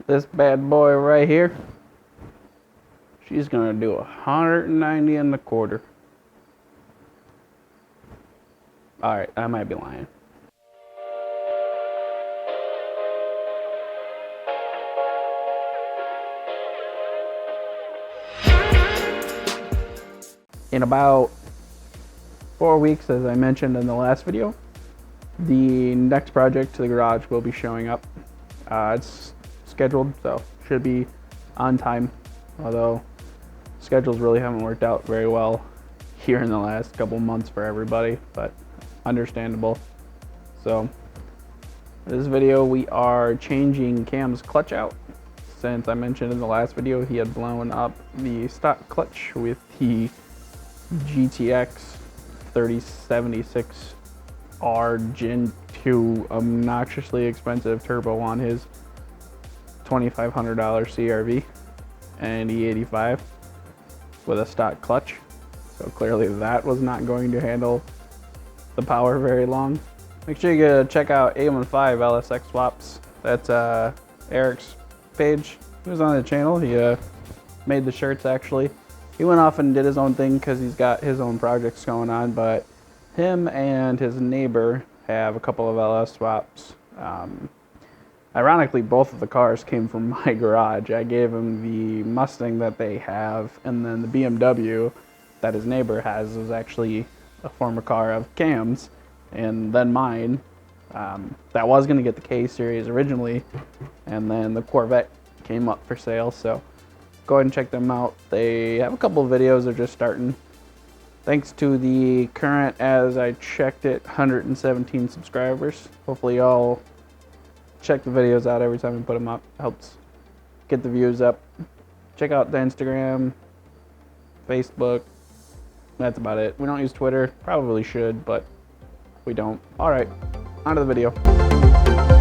This bad boy right here, she's gonna do 190 and a quarter. Alright, I might be lying. In about 4 weeks, as I mentioned in the last video, the next project to the garage will be showing up. It's scheduled, so should be on time, although schedules really haven't worked out very well here in the last couple months for everybody, but understandable. So this video we are changing Cam's clutch out. Since I mentioned in the last video he had blown up the stock clutch with the GTX 3076R Gen 2 obnoxiously expensive turbo on his $2,500 CRV and E85 with a stock clutch. So clearly that was not going to handle the power very long. Make sure you go check out A15 LSX Swaps. That's Eric's page. He was on the channel. He made the shirts actually. He went off and did his own thing because he's got his own projects going on, but him and his neighbor have a couple of LS swaps. Ironically, both of the cars came from my garage. I gave him the Mustang that they have, and then the BMW that his neighbor has was actually a former car of Cam's, and then mine. That was going to get the K series originally, and then the Korvette came up for sale, so go ahead and check them out. They have a couple of videos, they're just starting. Thanks to the current, as I checked it, 117 subscribers. Hopefully y'all check the videos out every time we put them up. Helps get the views up. Check out the Instagram, Facebook. That's about it. We don't use Twitter. Probably should, but we don't. Alright, on to the video.